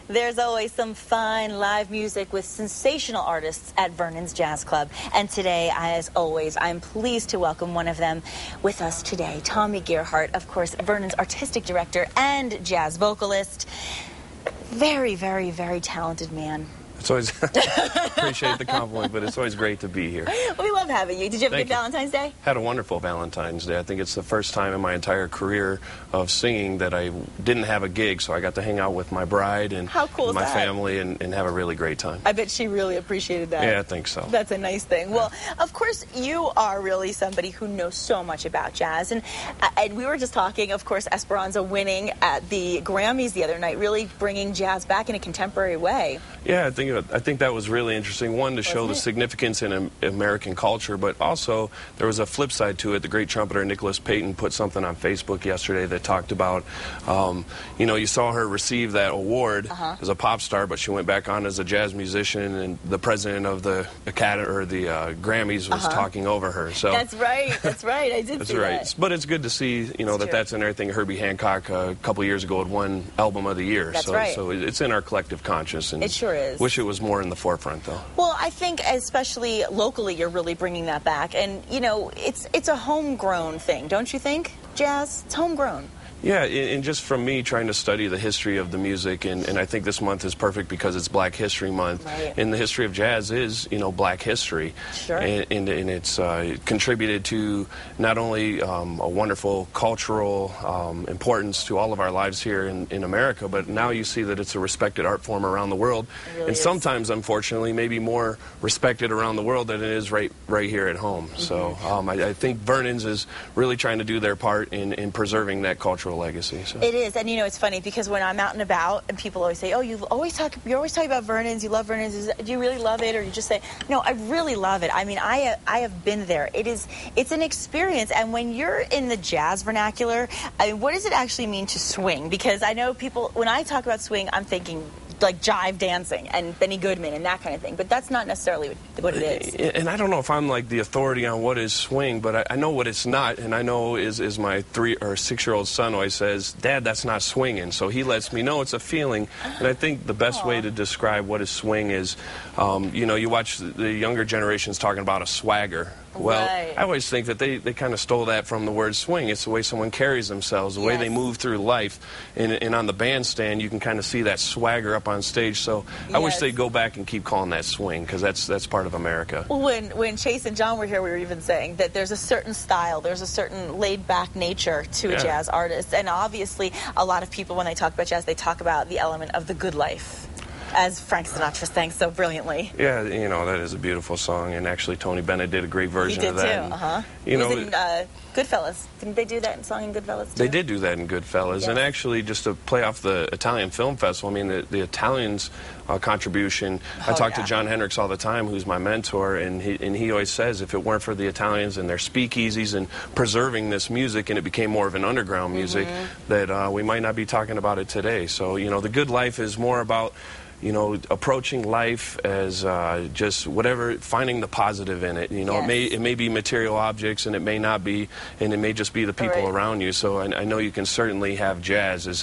There's always some fine live music with sensational artists at Vernon's Jazz Club. And today, as always, I'm pleased to welcome one of them with us today, Tommy Gearhart, of course, Vernon's artistic director and jazz vocalist. Very, very, very talented man. It's always appreciate the compliment, but it's always great to be here. Well, we love having you. Did you have a good Valentine's Day? Had a wonderful Valentine's Day. I think it's the first time in my entire career of singing that I didn't have a gig, so I got to hang out with my bride and my family and have a really great time. I bet she really appreciated that. Yeah, I think so. That's a nice thing. Well, of course, you are really somebody who knows so much about jazz, and we were just talking, of course, Esperanza winning at the Grammys the other night, really bringing jazz back in a contemporary way. Yeah, I think that was really interesting. One, to show the significance in American culture, but also there was a flip side to it. The great trumpeter Nicholas Payton put something on Facebook yesterday that talked about, you know, you saw her receive that award as a pop star, but she went back on as a jazz musician, and the president of the Academy or the Grammys was talking over her. So that's right. That's right. I did see that. But it's good to see, you know, that's in everything. Herbie Hancock a couple years ago had won Album of the Year. That's right. So it's in our collective conscience. And it sure is. Wish it was more in the forefront, though. Well, I think especially locally, you're really bringing that back, and you know, it's a homegrown thing, don't you think? Jazz, it's homegrown. Yeah, and just from me trying to study the history of the music, and I think this month is perfect because it's Black History Month, and the history of jazz is, you know, Black history. Sure. And it's contributed to not only a wonderful cultural importance to all of our lives here in America, but now you see that it's a respected art form around the world, and sometimes, unfortunately, maybe more respected around the world than it is right here at home. So I think Vernon's is really trying to do their part in preserving that cultural legacy. So. It is, and you know, it's funny because when I'm out and about and people always say, oh, you're always talking about Vernon's, you love Vernon's, do you really love it? Or you just say, no, I really love it. I mean, I have been there. It's an experience, and when you're in the jazz vernacular, I mean, what does it actually mean to swing? Because I know people, when I talk about swing, I'm thinking like jive dancing and Benny Goodman and that kind of thing, but that's not necessarily what it is. And I don't know if I'm like the authority on what is swing, but I know what it's not, and I know is my 3 or 6-year-old son always says, Dad, that's not swinging, so he lets me know it's a feeling. And I think the best way to describe what is swing is, you know, you watch the younger generations talking about a swagger. Well, I always think that they kind of stole that from the word swing. It's the way someone carries themselves, the way they move through life. And on the bandstand, you can kind of see that swagger up on stage. So I wish they'd go back and keep calling that swing, because that's part of America. Well, when Chase and John were here, we were even saying that there's a certain style, there's a certain laid-back nature to a jazz artist. And obviously, a lot of people, when they talk about jazz, they talk about the element of the good life, as Frank Sinatra sang so brilliantly. Yeah, you know, that is a beautiful song, and actually Tony Bennett did a great version of that. He did too, You know, in Goodfellas. Didn't they do that in song in Goodfellas too? They did do that in Goodfellas, and actually, just to play off the Italian Film Festival, I mean, the Italians' contribution, I talk to John Hendricks all the time, who's my mentor, and he always says, if it weren't for the Italians and their speakeasies and preserving this music, and it became more of an underground music, that we might not be talking about it today. So, you know, the good life is more about, you know, approaching life as just whatever, finding the positive in it. You know, it may be material objects, and it may not be, and it may just be the people around you. So I know you can certainly have jazz as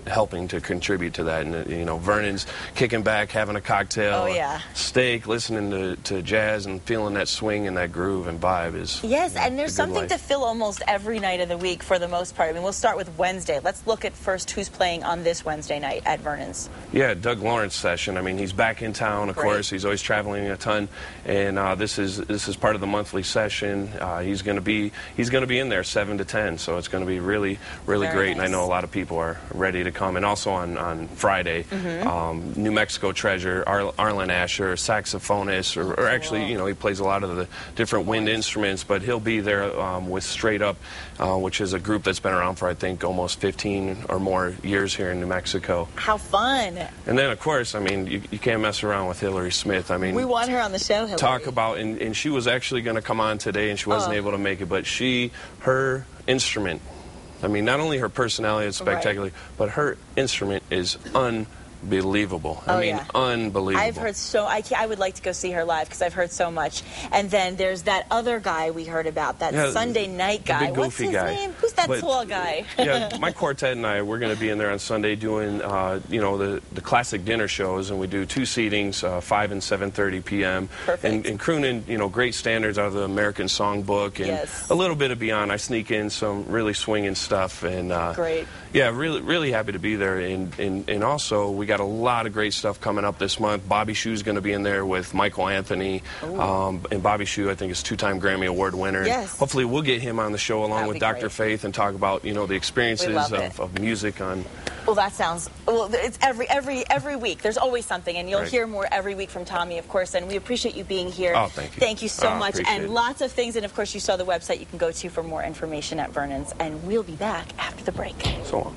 helping to contribute to that. And you know, Vernon's kicking back, having a cocktail, steak, listening to jazz, and feeling that swing and that groove and vibe is and there's something to fill almost every night of the week for the most part. I mean, we'll start with Wednesday. Let's look at first who's playing on this Wednesday night at Vernon's. Yeah, Doug Lawrence session. I mean, he's back in town, of course. He's always traveling a ton, and this is part of the monthly session. He's going to be in there 7 to 10, so it's going to be really great. Nice. And I know a lot of people are ready to come. And also on Friday, New Mexico treasure Arlen Asher, saxophonist, or actually, you know, he plays a lot of the different wind instruments, but he'll be there with Straight Up, which is a group that's been around for, I think, almost 15 or more years here in New Mexico. How fun! And then, of course, I mean, you can't mess around with Hillary Smith. I mean, we want her on the show, Hillary. Talk about, and she was actually going to come on today, and she wasn't able to make it, but her instrument, I mean, not only her personality is spectacular, but her instrument is unbelievable. I mean, unbelievable. I've heard I would like to go see her live because I've heard so much. And then there's that other guy we heard about, that Sunday night guy. The big goofy What's his name? Who Who's that tall guy? Yeah, my quartet and I, we're going to be in there on Sunday doing, you know, the classic dinner shows, and we do 2 seatings, 5 and 7:30 p.m. Perfect. And crooning, you know, great standards out of the American Songbook and a little bit of beyond. I sneak in some really swinging stuff, and great. Yeah, really happy to be there. And also, we got a lot of great stuff coming up this month. Bobby Shue's going to be in there with Michael Anthony, and Bobby Shue, I think, is 2-time Grammy Award winner. Yes. Hopefully, we'll get him on the show along with Dr. Faith and talk about, you know, the experiences of music on. Well, that sounds, well, it's every week. There's always something, and you'll hear more every week from Tommy, of course, and we appreciate you being here. Oh, thank you. Thank you so much, and it. lots of things, and of course, you saw the website you can go to for more information at Vernon's, and we'll be back after the break. So long.